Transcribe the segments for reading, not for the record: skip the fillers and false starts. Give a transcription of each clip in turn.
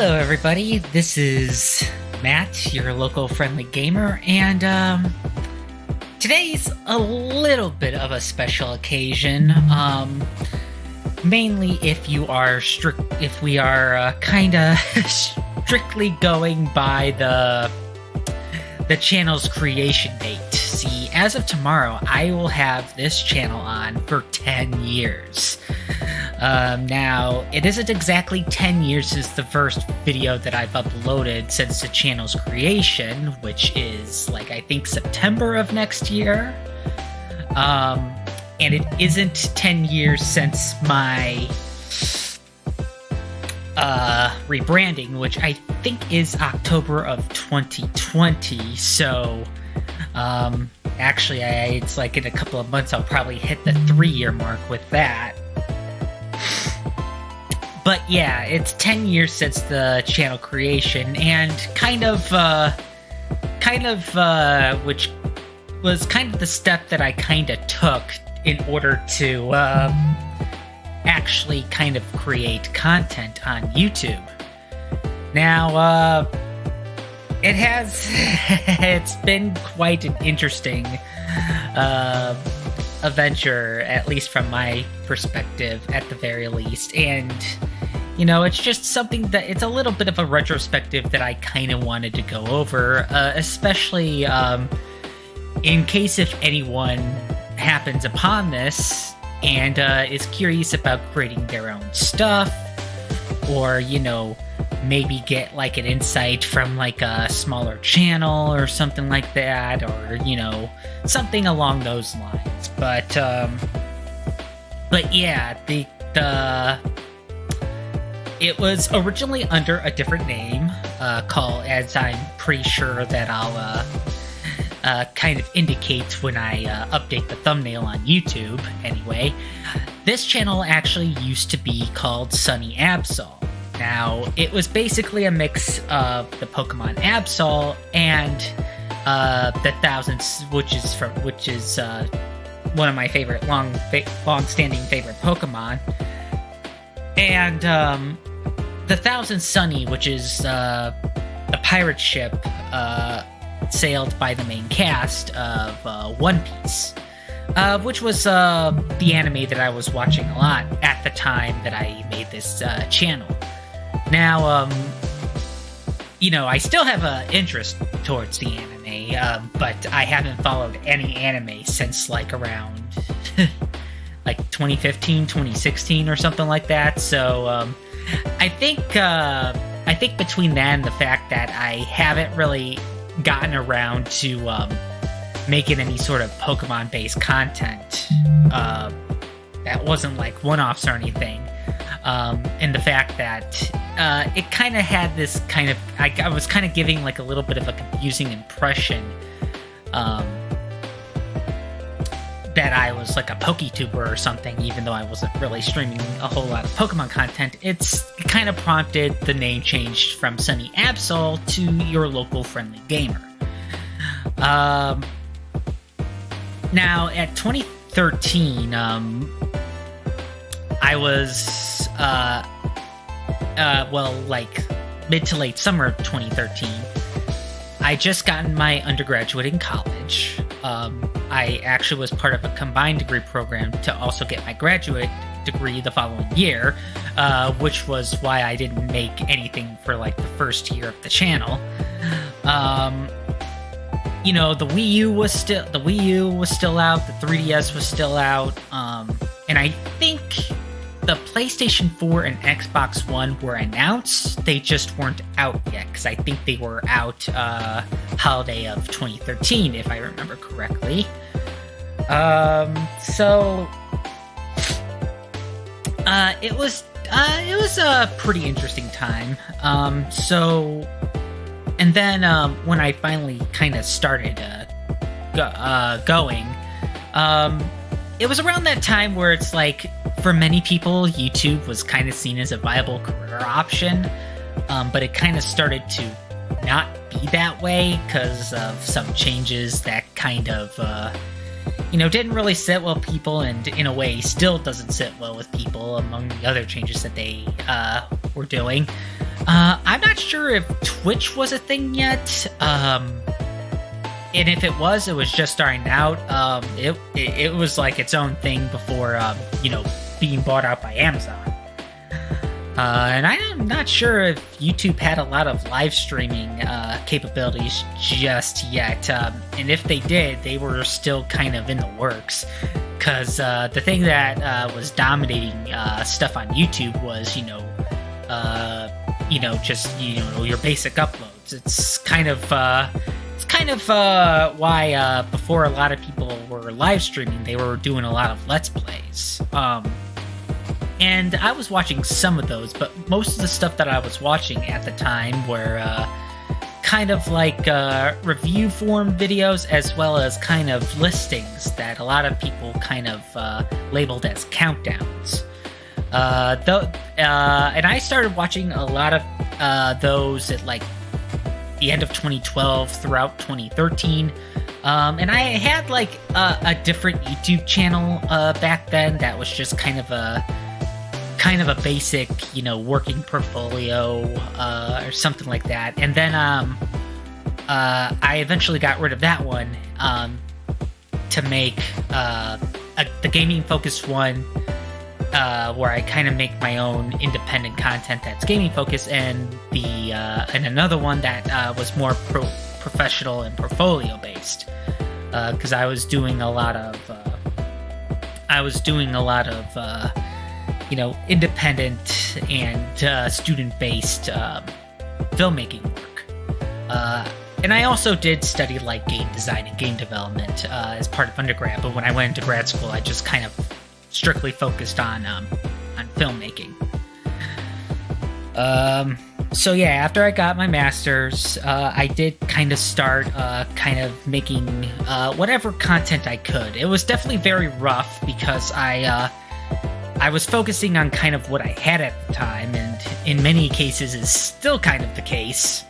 Hello, everybody. This is Matt, your local friendly gamer, and today's a little bit of a special occasion. Mainly if we are kind of strictly going by the channel's creation date. See, as of tomorrow, I will have this channel on for 10 years. Now, it isn't exactly 10 years since the first video that I've uploaded since the channel's creation, which is, I think September of next year. And it isn't 10 years since my rebranding, which I think is October of 2020. So, actually, it's in a couple of months, I'll probably hit the 3-year mark with that. But yeah, it's 10 years since the channel creation, and which was kind of the step that I kind of took in order to actually kind of create content on YouTube. Now, it's been quite an interesting adventure, at least from my perspective, at the very least. And, it's just something that it's a little bit of a retrospective that I kind of wanted to go over, especially in case if anyone happens upon this and is curious about creating their own stuff, or, maybe get an insight from a smaller channel or something like that, or something along those lines. But yeah, it was originally under a different name, called, as I'm pretty sure that I'll kind of indicate when I update the thumbnail on YouTube. Anyway, this channel actually used to be called Sunny Absol. Now, it was basically a mix of the Pokemon Absol and the Thousands, which is one of my favorite long-standing favorite Pokemon, and the Thousand Sunny, which is a pirate ship sailed by the main cast of One Piece, which was the anime that I was watching a lot at the time that I made this channel. Now, I still have an interest towards the anime, but I haven't followed any anime since around 2015, 2016 or something like that. So I think between that and the fact that I haven't really gotten around to making any sort of Pokemon-based content that wasn't one-offs or anything, and the fact that it kind of had this kind of... I was kind of giving a little bit of a confusing impression that I was a PokeTuber or something, even though I wasn't really streaming a whole lot of Pokemon content. It kind of prompted the name change from Sunny Absol to your local friendly gamer. Now, at 2013, I was, mid to late summer of 2013, I just gotten my undergraduate in college. I actually was part of a combined degree program to also get my graduate degree the following year, which was why I didn't make anything for the first year of the channel. The Wii U was still out, the 3DS was still out, and I think the PlayStation 4 and Xbox One were announced. They just weren't out yet, because I think they were out holiday of 2013, if I remember correctly. It was a pretty interesting time. And then when I finally kind of started going, it was around that time where it's for many people, YouTube was kind of seen as a viable career option, but it kind of started to not be that way because of some changes that kind of, didn't really sit well with people, and in a way still doesn't sit well with people among the other changes that they were doing. I'm not sure if Twitch was a thing yet. And if it was just starting out. It was like its own thing before, being bought out by Amazon. And I'm not sure if YouTube had a lot of live streaming capabilities just yet. And if they did, they were still kind of in the works. Because the thing that was dominating stuff on YouTube was, just your basic uploads. It's kind of why before a lot of people were live streaming, they were doing a lot of Let's Plays. And I was watching some of those, but most of the stuff that I was watching at the time were kind of like review form videos, as well as kind of listings that a lot of people kind of labeled as countdowns. And I started watching a lot of those at like the end of 2012 throughout 2013. And I had like a different YouTube channel back then that was just kind of a basic, working portfolio or something like that. And then I eventually got rid of that one to make the gaming focused one, where I kind of make my own independent content that's gaming focused, and and another one that was more professional and portfolio based, because I was doing a lot of independent and student-based filmmaking work. And I also did study like game design and game development as part of undergrad, but when I went into grad school, I just kind of strictly focused on filmmaking. So yeah, after I got my master's, I did kind of start kind of making whatever content I could. It was definitely very rough because I was focusing on kind of what I had at the time, and in many cases is still kind of the case.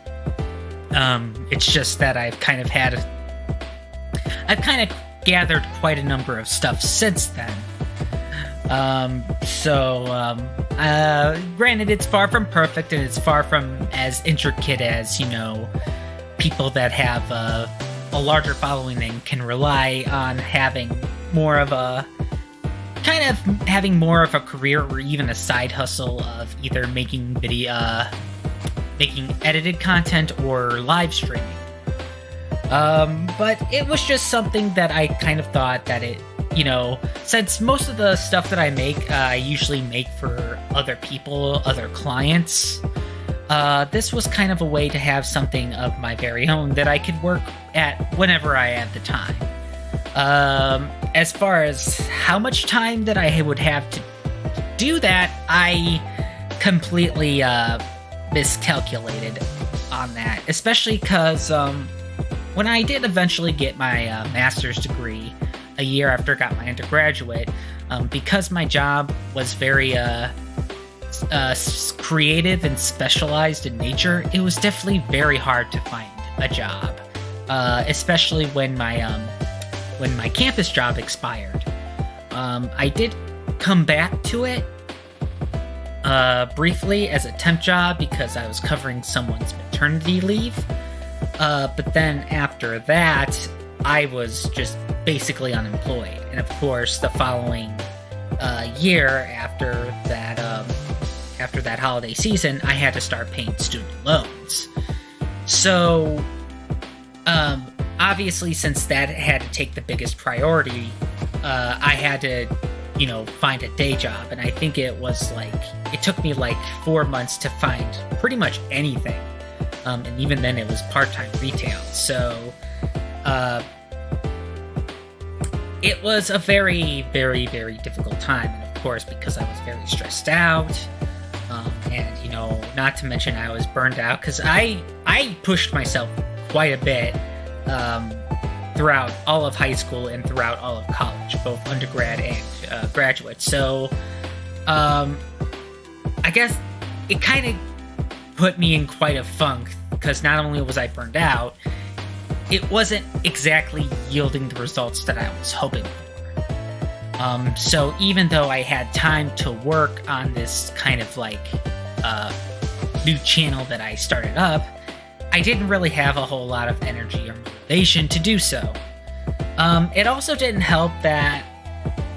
It's just that I've kind of gathered quite a number of stuff since then. Granted, it's far from perfect, and it's far from as intricate as, people that have a larger following and can rely on having more of a career or even a side hustle of either making edited content or live streaming. But it was just something that I kind of thought that it, since most of the stuff that I make, I usually make for other people, other clients, this was kind of a way to have something of my very own that I could work at whenever I had the time. As far as how much time that I would have to do that, I completely miscalculated on that, especially because when I did eventually get my master's degree a year after I got my undergraduate, because my job was very creative and specialized in nature, it was definitely very hard to find a job, especially when my campus job expired. I did come back to it briefly as a temp job because I was covering someone's maternity leave. But then after that, I was just basically unemployed. And of course, the following year after that holiday season, I had to start paying student loans. So, obviously, since that had to take the biggest priority, I had to, find a day job. And I think it took me like 4 months to find pretty much anything. And even then it was part-time retail. So, it was a very, very, very difficult time. And of course, because I was very stressed out, and, not to mention I was burned out because I pushed myself quite a bit, throughout all of high school and throughout all of college, both undergrad and graduate. So, I guess it kind of put me in quite a funk because not only was I burned out, it wasn't exactly yielding the results that I was hoping for. So even though I had time to work on this kind of new channel that I started up, I didn't really have a whole lot of energy or motivation to do so. It also didn't help that,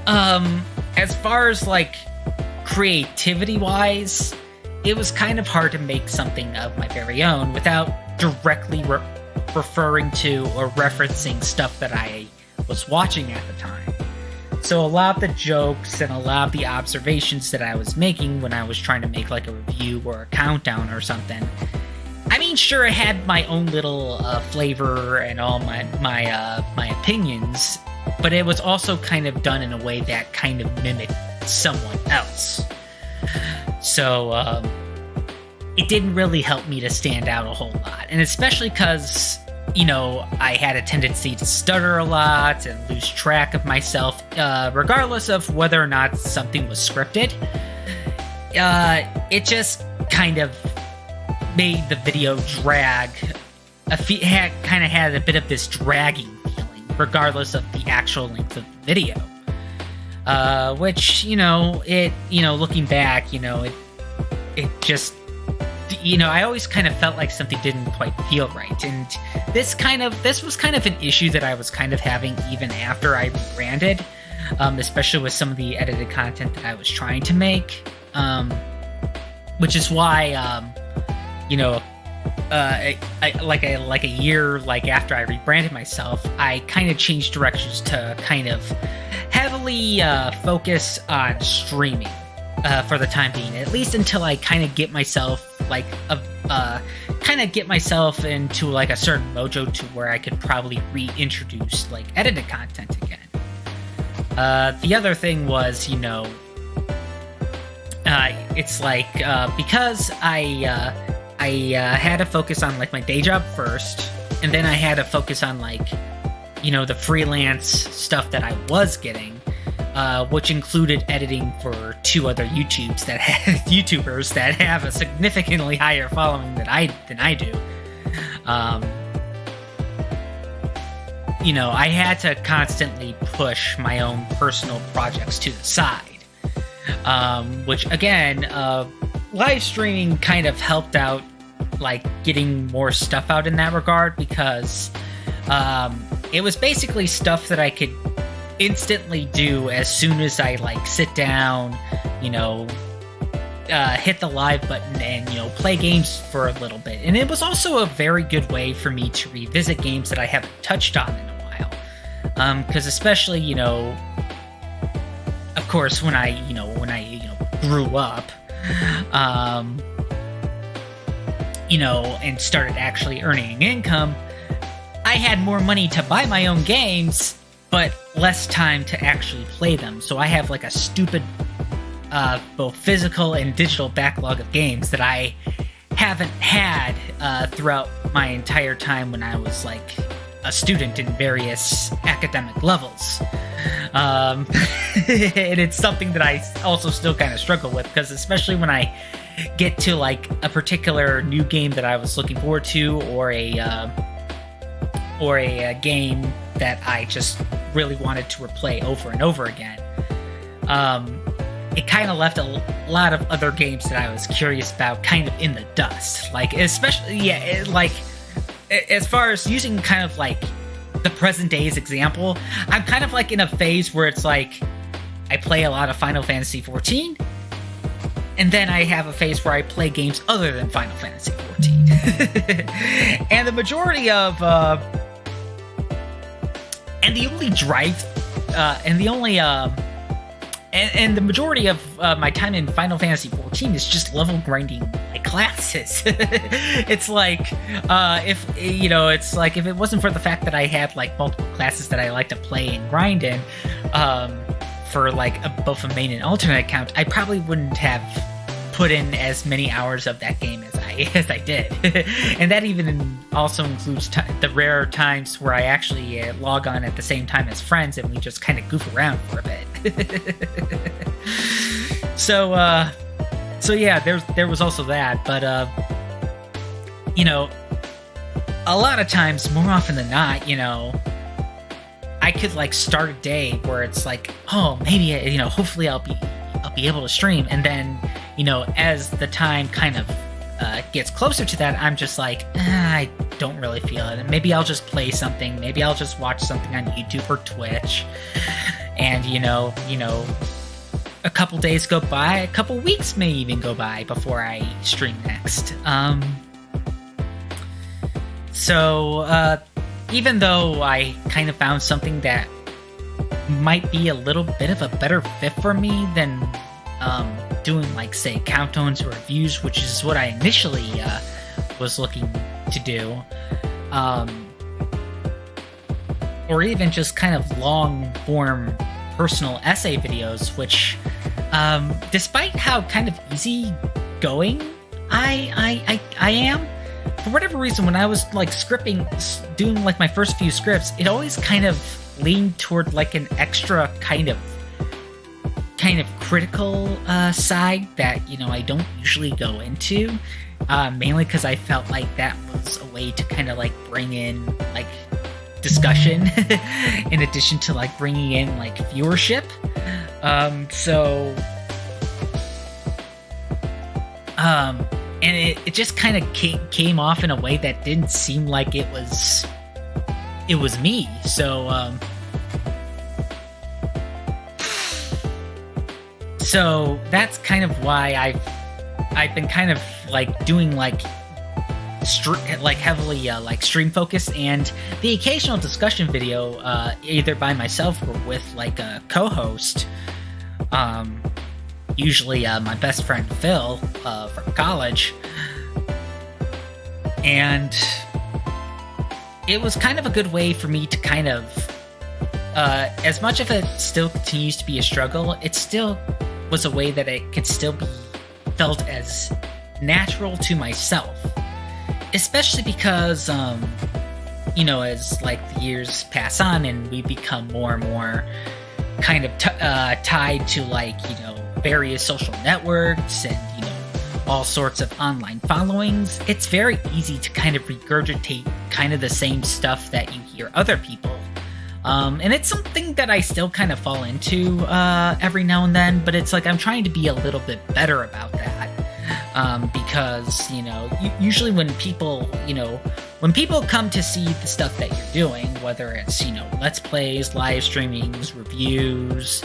as far as like creativity-wise, it was kind of hard to make something of my very own without directly referring to or referencing stuff that I was watching at the time. So a lot of the jokes and a lot of the observations that I was making when I was trying to make like a review or a countdown or something, I mean, sure, it had my own little flavor and all my opinions, but it was also kind of done in a way that kind of mimicked someone else. So it didn't really help me to stand out a whole lot, and especially because, you know, I had a tendency to stutter a lot and lose track of myself, regardless of whether or not something was scripted. It just kind of made the video drag. Kind of had a bit of this dragging feeling, regardless of the actual length of the video. Which, looking back, it just, I always kind of felt like something didn't quite feel right. And this was kind of an issue that I was kind of having even after I rebranded, especially with some of the edited content that I was trying to make. Which is why, like a year after I rebranded myself, I kind of changed directions to kind of heavily focus on streaming for the time being, at least until I kind of get myself into like a certain mojo to where I could probably reintroduce like edited content again. The other thing was, it's like because I had to focus on like my day job first, and then I had to focus on like, the freelance stuff that I was getting, which included editing for two other YouTubers that have a significantly higher following than I do. I had to constantly push my own personal projects to the side, which again, live streaming kind of helped out, like getting more stuff out in that regard, because it was basically stuff that I could instantly do as soon as I like sit down, hit the live button and play games for a little bit. And it was also a very good way for me to revisit games that I haven't touched on in a while, because especially of course when I grew up, and started actually earning income, I had more money to buy my own games, but less time to actually play them. So I have like a stupid both physical and digital backlog of games that I haven't had throughout my entire time when I was like a student in various academic levels. And it's something that I also still kind of struggle with, because especially when I get to like a particular new game that I was looking forward to, or a game that I just really wanted to replay over and over again, it kind of left a lot of other games that I was curious about kind of in the dust. Like, especially, as far as using kind of like the present day as example, I'm kind of like in a phase where it's like I play a lot of Final Fantasy XIV, and then I have a phase where I play games other than Final Fantasy XIV. And the majority of the majority of my time in Final Fantasy XIV is just level grinding my classes. It's like, if it wasn't for the fact that I had like multiple classes that I like to play and grind in, for like both a main and alternate account, I probably wouldn't have put in as many hours of that game as I did. And that even also includes the rare times where I actually log on at the same time as friends and we just kind of goof around for a bit. So yeah, there was also that, but a lot of times, more often than not, I could like start a day where it's like, oh, maybe hopefully I'll be able to stream, and then as the time kind of gets closer to that, I'm just like, I don't really feel it. Maybe I'll just play something. Maybe I'll just watch something on YouTube or Twitch. And, a couple days go by, a couple weeks may even go by before I stream next. So even though I kind of found something that might be a little bit of a better fit for me than doing, like, say, countdowns or reviews, which is what I initially was looking to do, or even just kind of long-form personal essay videos, which, despite how kind of easy-going I am, for whatever reason, when I was, like, doing, like, my first few scripts, it always kind of leaned toward, like, an extra kind of critical side that, I don't usually go into, mainly because I felt like that was a way to kind of, like, bring in, like, discussion in addition to, like, bringing in, like, viewership. And it just kind of came off in a way that didn't seem like it was me. So that's kind of why I've been kind of, like, doing, like, heavily like stream focus, and the occasional discussion video either by myself or with, like, a co-host, usually my best friend Phil from college. And it was kind of a good way for me to kind of, as much of it still continues to be a struggle, it still was a way that it could still be felt as natural to myself. Especially because, as, like, the years pass on and we become more and more kind of tied to, like, various social networks and, all sorts of online followings, it's very easy to kind of regurgitate kind of the same stuff that you hear other people. And it's something that I still kind of fall into every now and then, but it's like I'm trying to be a little bit better about that. Because, usually when people come to see the stuff that you're doing, whether it's, Let's Plays, live streamings, reviews,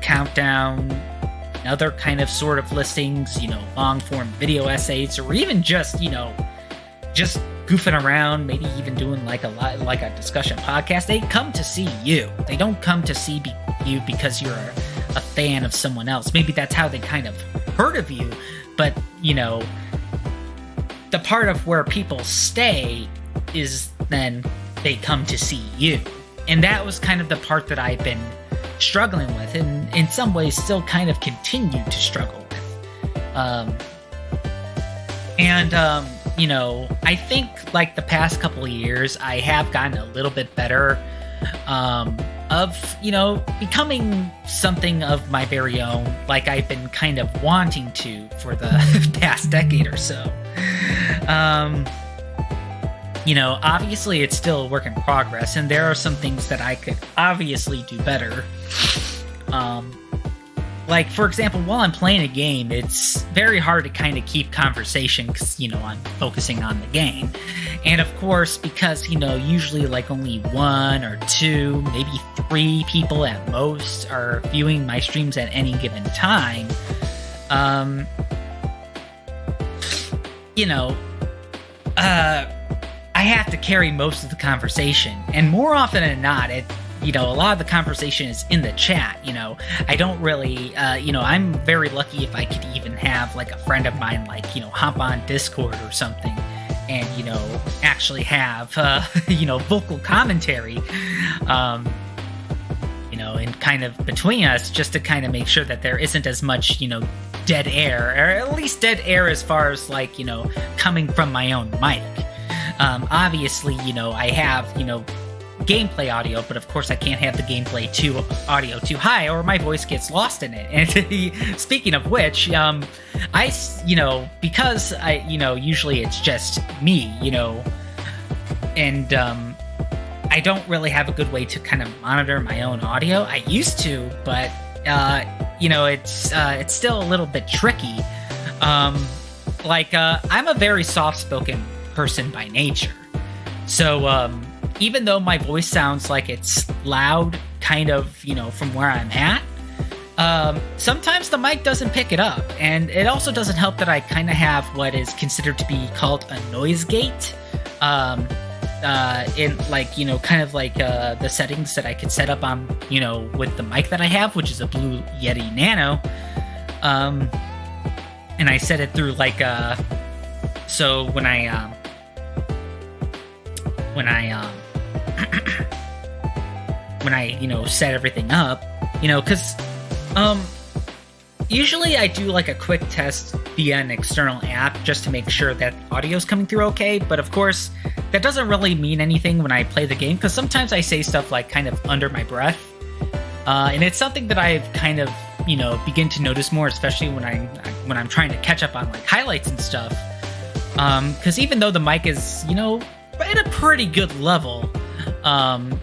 countdown, other kind of sort of listings, long-form video essays, or even just, just goofing around, maybe even doing like a discussion podcast, they come to see you. They don't come to see you because you're a fan of someone else. Maybe that's how they kind of heard of you. But, the part of where people stay is then they come to see you. And that was kind of the part that I've been struggling with, and in some ways still kind of continue to struggle with. I think, like, the past couple of years, I have gotten a little bit better of, becoming something of my very own, like I've been kind of wanting to for the past decade or so. Obviously it's still a work in progress, and there are some things that I could obviously do better. Like, for example, while I'm playing a game, it's very hard to kind of keep conversation because, I'm focusing on the game. And of course, because, usually like only 1 or 2, maybe 3 people at most are viewing my streams at any given time, I have to carry most of the conversation. And more often than not, a lot of the conversation is in the chat. I don't really, I'm very lucky if I could even have, like, a friend of mine, like, hop on Discord or something and, actually have, vocal commentary, and kind of between us, just to kind of make sure that there isn't as much, dead air, or at least dead air as far as, like, coming from my own mic. Obviously, I have, gameplay audio, but of course I can't have the gameplay audio too high or my voice gets lost in it. And speaking of which, because I, usually it's just me, and I don't really have a good way to kind of monitor my own audio. I used to, but it's still a little bit tricky. like, I'm a very soft-spoken person by nature. So, even though my voice sounds like it's loud, kind of, you know, from where I'm at, sometimes the mic doesn't pick it up. And it also doesn't help that I kind of have what is considered to be called a noise gate. In like, you know, kind of like the settings that I could set up on, you know, with the mic that I have, which is a Blue Yeti Nano. And I set it through like so when I you know, set everything up, you know, because usually I do like a quick test via an external app just to make sure that audio's coming through okay, but of course that doesn't really mean anything when I play the game, because sometimes I say stuff like kind of under my breath, and it's something that I've kind of, you know, begin to notice more, especially when I'm trying to catch up on like highlights and stuff, because even though the mic is, you know, at a pretty good level,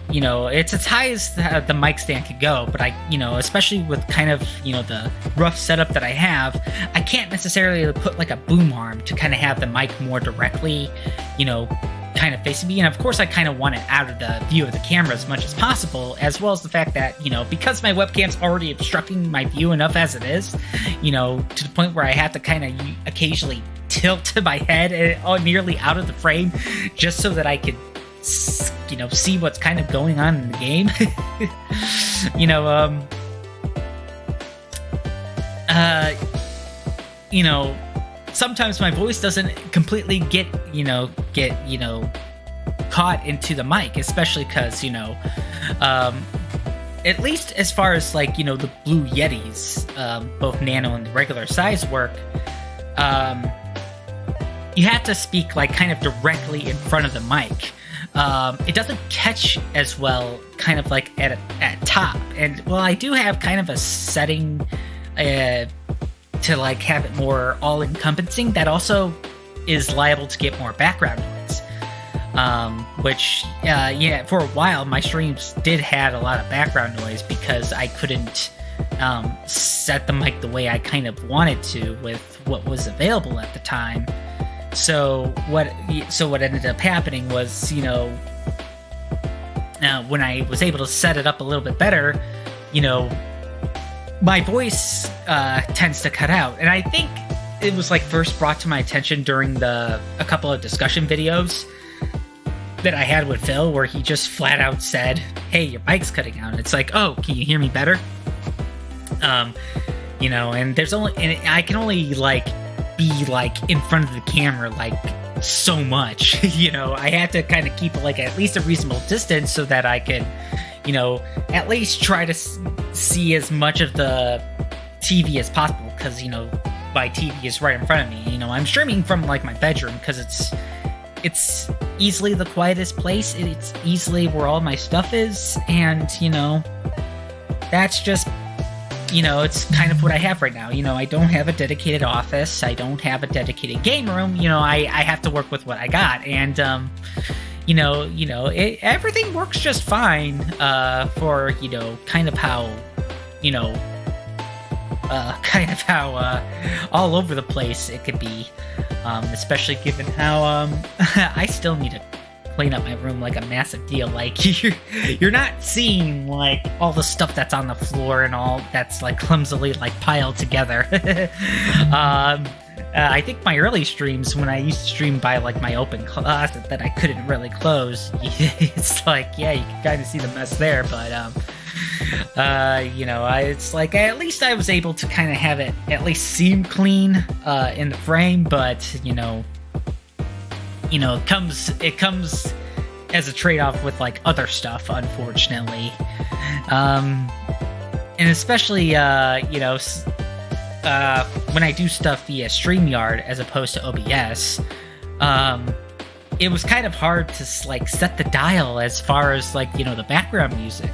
you know, it's as high as the mic stand could go, but I, you know, especially with kind of, you know, the rough setup that I have, I can't necessarily put like a boom arm to kind of have the mic more directly, you know, kind of facing me. And of course I kind of want it out of the view of the camera as much as possible, as well as the fact that, you know, because my webcam's already obstructing my view enough as it is, you know, to the point where I have to kind of occasionally tilt my head nearly out of the frame just so that I could, you know, see what's kind of going on in the game. You know, you know, sometimes my voice doesn't completely get caught into the mic, especially because, you know, at least as far as like, you know, the Blue Yetis, both nano and the regular size work, you have to speak like kind of directly in front of the mic. It doesn't catch as well kind of like at top, and well, I do have kind of a setting to like have it more all-encompassing that also is liable to get more background noise, which yeah, for a while my streams did have a lot of background noise because I couldn't set the mic the way I kind of wanted to with what was available at the time. So what ended up happening was, you know, when I was able to set it up a little bit better, you know, my voice tends to cut out. And I think it was like first brought to my attention during a couple of discussion videos that I had with Phil, where he just flat out said, "Hey, your mic's cutting out." And it's like, "Oh, can you hear me better?" You know, and I can only like be like in front of the camera like so much. You know, I had to kind of keep like at least a reasonable distance so that I could, you know, at least try to see as much of the TV as possible, because, you know, my TV is right in front of me. You know, I'm streaming from like my bedroom because it's easily the quietest place, it's easily where all my stuff is, and, you know, that's just, you know, it's kind of what I have right now. You know, I don't have a dedicated office. I don't have a dedicated game room. You know, I have to work with what I got. And, you know, everything works just fine for, you know, kind of how, you know, all over the place it could be. Especially given how I still need to clean up my room like a massive deal. Like, you're not seeing like all the stuff that's on the floor and all that's like clumsily like piled together. I think my early streams, when I used to stream by like my open closet that I couldn't really close, it's like, yeah, you can kind of see the mess there, but you know, it's like at least I was able to kind of have it at least seem clean in the frame, but you know, it comes as a trade-off with like other stuff, unfortunately. And especially, you know, when I do stuff via StreamYard as opposed to OBS, it was kind of hard to like set the dial as far as like, you know, the background music.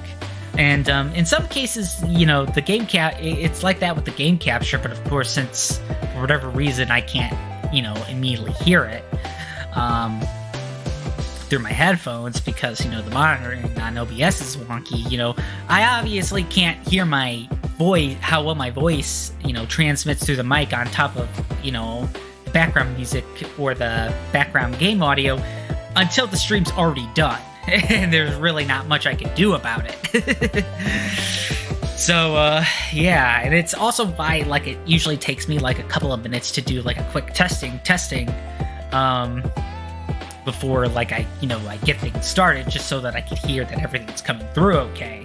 And in some cases, you know, the game it's like that with the game capture, but of course, since for whatever reason I can't, you know, immediately hear it through my headphones because, you know, the monitoring on OBS is wonky, you know, I obviously can't hear my voice, how well my voice, you know, transmits through the mic on top of, you know, the the background music or the background game audio until the stream's already done. And there's really not much I can do about it. So, yeah, and it's also why, like, it usually takes me, like, a couple of minutes to do, like, a quick testing, before, like, I get things started, just so that I could hear that everything's coming through okay.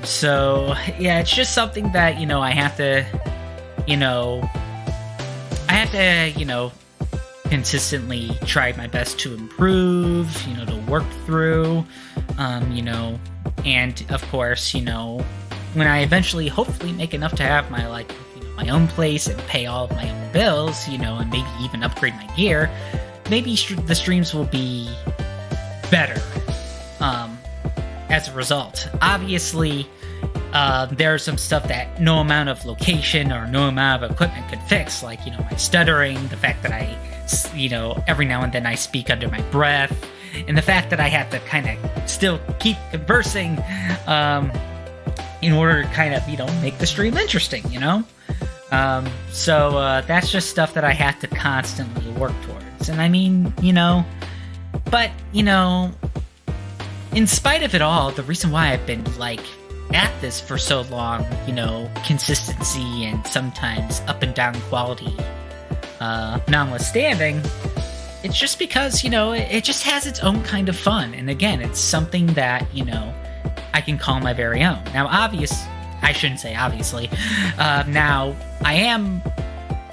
So, yeah, it's just something that, I have to, consistently try my best to improve, to work through, and of course, when I eventually hopefully make enough to have my, like, my own place and pay all of my own bills, and maybe even upgrade my gear, maybe the streams will be better, as a result. Obviously, there's some stuff that no amount of location or no amount of equipment could fix, like, my stuttering, the fact that I, every now and then I speak under my breath, and the fact that I have to kind of still keep conversing, in order to kind of, make the stream interesting, So, that's just stuff that I have to constantly work towards. And I mean, but, in spite of it all, the reason why I've been, like, at this for so long, consistency and sometimes up and down quality, notwithstanding, it's just because, it just has its own kind of fun. And again, it's something that, I can call my very own. Now, I shouldn't say obviously. Now, I am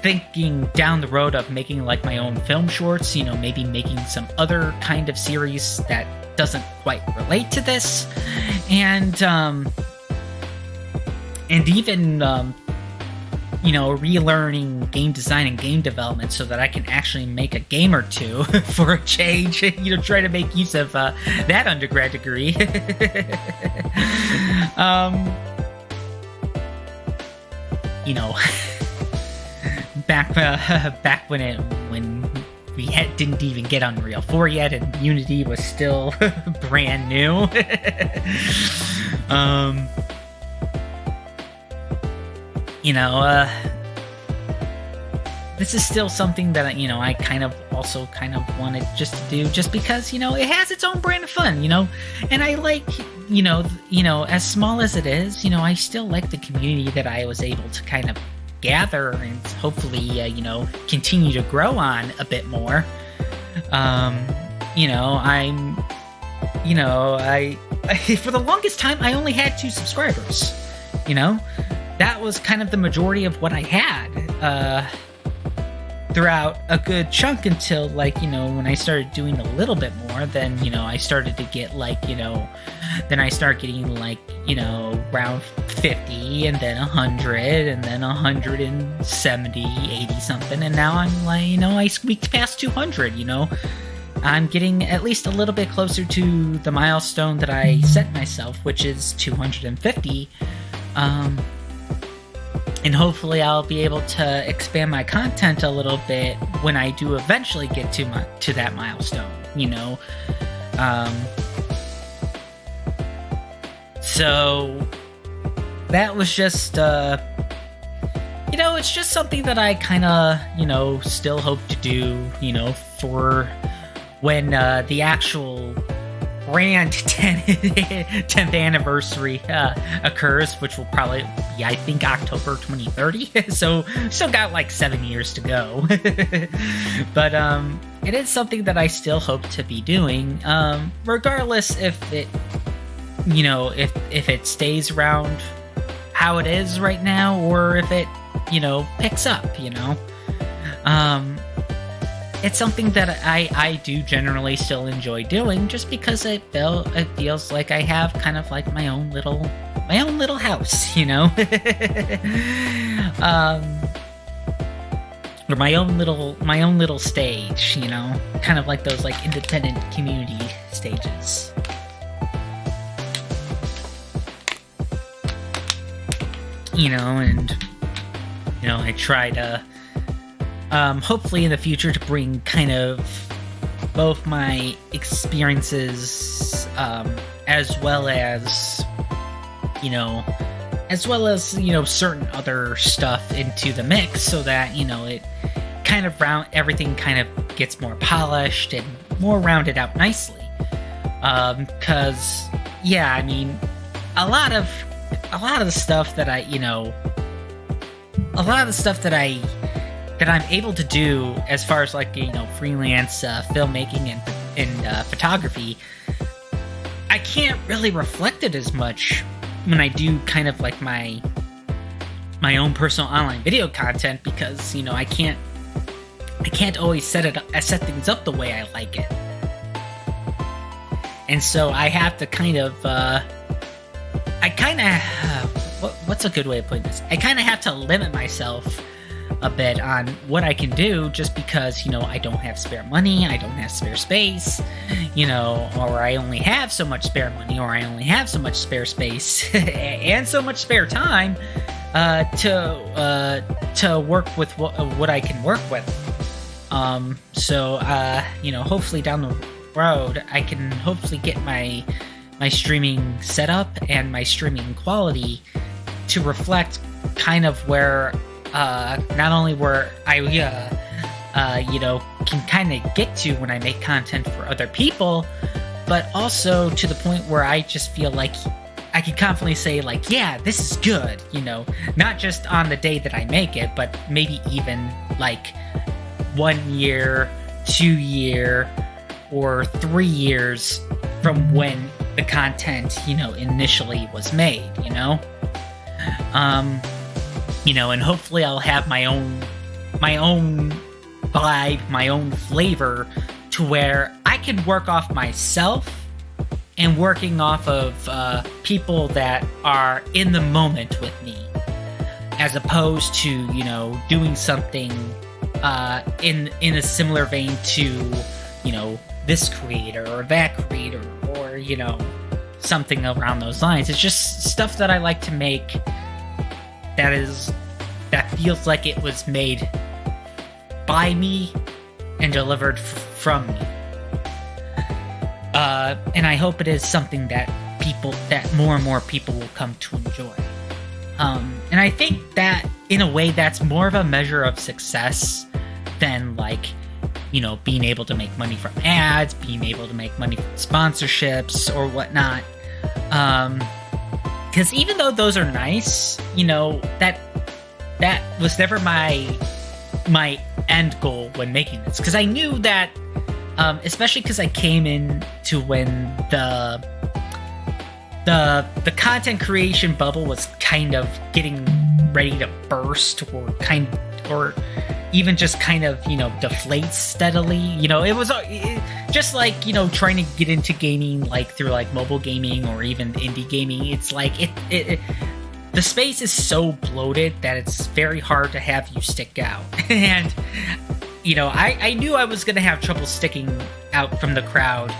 thinking down the road of making, like, my own film shorts, maybe making some other kind of series that doesn't quite relate to this. And even, relearning game design and game development so that I can actually make a game or two for a change, try to make use of that undergrad degree. Back when we didn't even get Unreal 4 yet, and Unity was still brand new. This is still something that, I kind of wanted just to do, just because, it has its own brand of fun, and I like, as small as it is, I still like the community that I was able to kind of gather and hopefully, continue to grow on a bit more. For the longest time, I only had 2 subscribers, that was kind of the majority of what I had, throughout a good chunk until, like, when I started doing a little bit more, then, I started to get, like, then I start getting, like, around 50, and then 100, and then 170, 80 something, and now I'm like, I squeaked past 200, I'm getting at least a little bit closer to the milestone that I set myself, which is 250, and hopefully I'll be able to expand my content a little bit when I do eventually get to that milestone, So that was just, it's just something that I kind of, still hope to do, for when the actual grand 10th anniversary occurs, which will probably be, I think, October 2030. So still got like 7 years to go. But it is something that I still hope to be doing, regardless if it, if it stays around how it is right now, or if it, picks up, it's something that I do generally still enjoy doing, just because it feels like I have kind of like my own little house, or my own little stage, kind of like those like independent community stages. And I try to hopefully in the future to bring kind of both my experiences, as well as certain other stuff into the mix, so that, it kind of everything kind of gets more polished and more rounded out nicely. Because yeah, I mean, a lot of the stuff that I'm able to do as far as like, freelance filmmaking and photography, I can't really reflect it as much when I do kind of like my own personal online video content, because I can't always set things up the way I like it, and so I have to what's a good way of putting this? I kind of have to limit myself a bit on what I can do, just because, I don't have spare money, I don't have spare space, or I only have so much spare money, or I only have so much spare space and so much spare time to work with what I can work with. So hopefully down the road, I can hopefully get my streaming setup and my streaming quality to reflect kind of where not only where I can kind of get to when I make content for other people, but also to the point where I just feel like I can confidently say, like, yeah, this is good, not just on the day that I make it, but maybe even like 1 year, 2 year, or 3 years from when the content, initially was made, and hopefully I'll have my own vibe, my own flavor, to where I can work off myself and working off of people that are in the moment with me, as opposed to, doing something in a similar vein to, this creator or that creator, or, something around those lines. It's just stuff that I like to make that feels like it was made by me and delivered from me. And I hope it is something that more and more people will come to enjoy. And I think that in a way that's more of a measure of success than like, being able to make money from ads, being able to make money from sponsorships or whatnot. Because even though those are nice, that was never my end goal when making this. Because I knew that, especially because I came in to when the content creation bubble was kind of getting ready to burst, or even just kind of, deflate steadily. It was just like, trying to get into gaming, like through like mobile gaming or even indie gaming. It's like the space is so bloated that it's very hard to have you stick out. And, I knew I was going to have trouble sticking out from the crowd.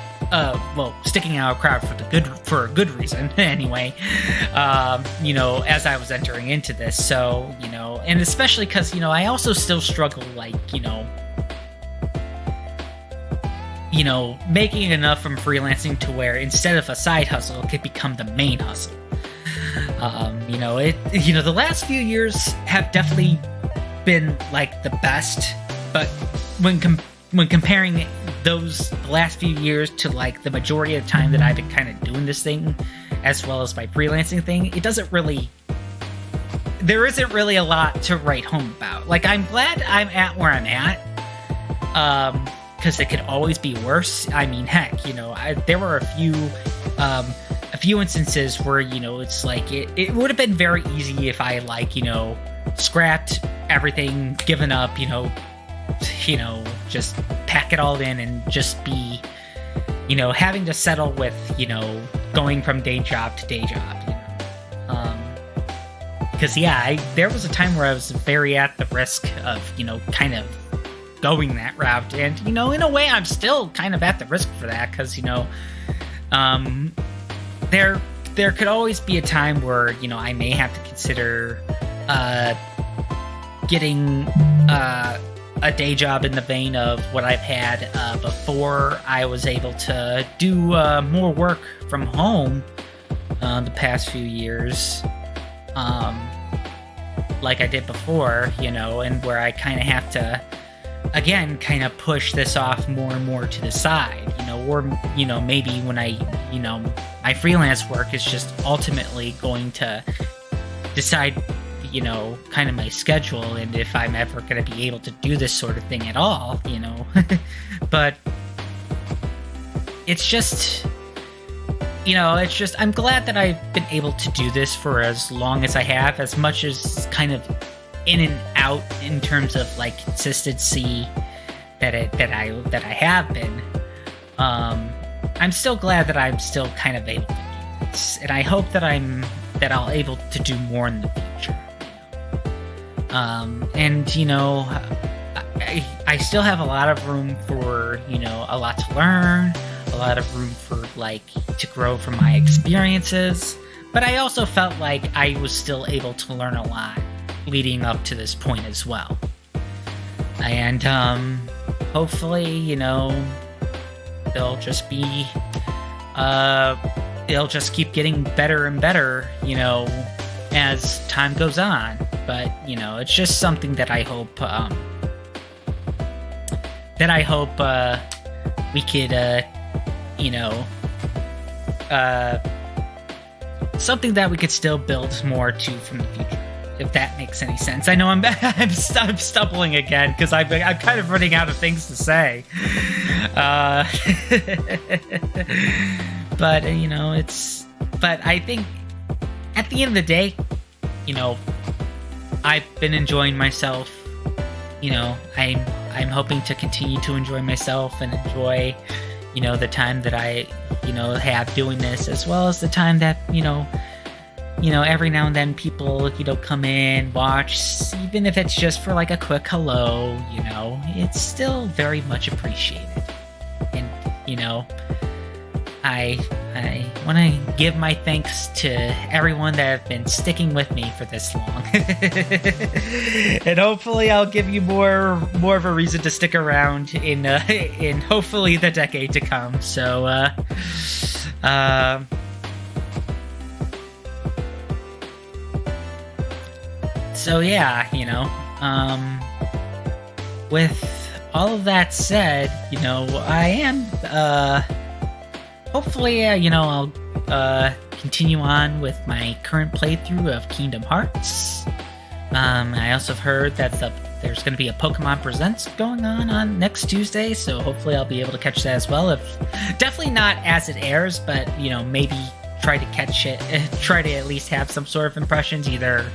Sticking out of crowd for a good reason, anyway, as I was entering into this. So, and especially because, I also still struggle, like, making enough from freelancing to where instead of a side hustle, it could become the main hustle. The last few years have definitely been like the best, but when comparing the last few years to like the majority of the time that I've been kind of doing this thing, as well as my freelancing thing, there isn't really a lot to write home about. Like, I'm glad I'm at where I'm at, because it could always be worse. I mean, heck, there were a few instances where, it's like, it would have been very easy if I, like, scrapped everything, given up, just pack it all in and just be, having to settle with, going from day job to day job, because, there was a time where I was very at the risk of, kind of going that route. And, in a way, I'm still kind of at the risk for that, because, there could always be a time where, I may have to consider getting a day job in the vein of what I've had before I was able to do more work from home the past few years, like I did before, and where I kind of have to again, kind of push this off more and more to the side, or, maybe when my freelance work is just ultimately going to decide, kind of my schedule and if I'm ever going to be able to do this sort of thing at all, but it's just, I'm glad that I've been able to do this for as long as I have, as much as kind of in and out in terms of like consistency that I have been. I'm still glad that I'm still kind of able to do this, and I hope that I'll able to do more in the future. And I still have a lot of room for a lot to learn, a lot of room for to grow from my experiences, but I also felt like I was still able to learn a lot leading up to this point as well. And hopefully, they'll just be they'll just keep getting better and better, as time goes on. But it's just something that I hope we could something that we could still build more to from the future, if that makes any sense. I know I'm stumbling again because I'm kind of running out of things to say. But but I think at the end of the day, I've been enjoying myself. I'm hoping to continue to enjoy myself and enjoy the time that I have doing this, as well as the time that every now and then people come in, watch, even if it's just for like a quick hello. It's still very much appreciated. And I want to give my thanks to everyone that have been sticking with me for this long. And hopefully I'll give you more of a reason to stick around in hopefully the decade to come. So yeah, with all of that said, I am hopefully, I'll continue on with my current playthrough of Kingdom Hearts. I also have heard that there's going to be a Pokemon Presents going on next Tuesday, so hopefully I'll be able to catch that as well. Definitely not as it airs, but, maybe try to catch it, try to at least have some sort of impressions, either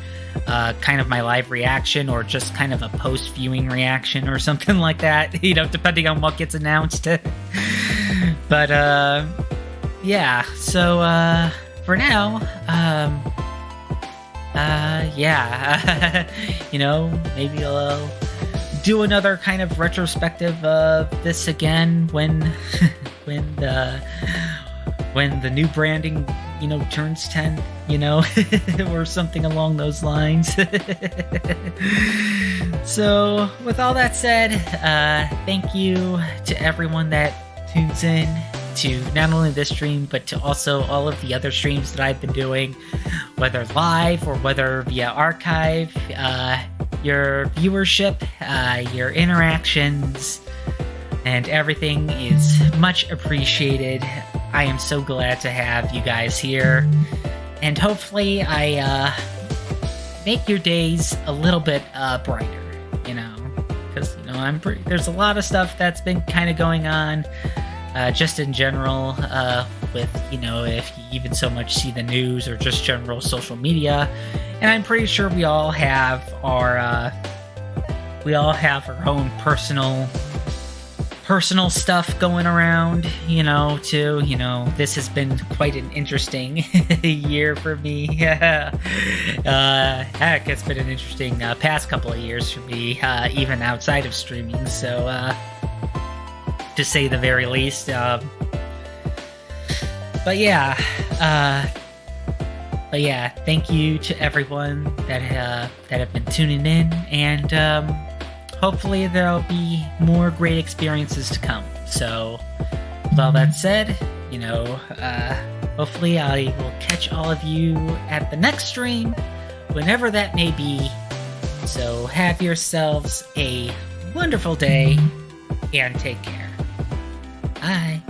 kind of my live reaction or just kind of a post-viewing reaction or something like that, depending on what gets announced. But yeah, so for now, yeah, maybe I'll do another kind of retrospective of this again when the new branding turns 10, or something along those lines. So with all that said, thank you to everyone that tunes in to not only this stream, but to also all of the other streams that I've been doing, whether live or whether via archive. Your viewership, your interactions, and everything is much appreciated. I am so glad to have you guys here, and hopefully I make your days a little bit brighter, because there's a lot of stuff that's been kind of going on, just in general, with if you even so much see the news or just general social media, and I'm pretty sure we all have our own personal stuff going around, too. This has been quite an interesting year for me. Heck, it's been an interesting past couple of years for me, even outside of streaming, so to say the very least. But yeah, thank you to everyone that have been tuning in, and hopefully there'll be more great experiences to come. So with all that said, hopefully I will catch all of you at the next stream, whenever that may be. So have yourselves a wonderful day and take care. Bye.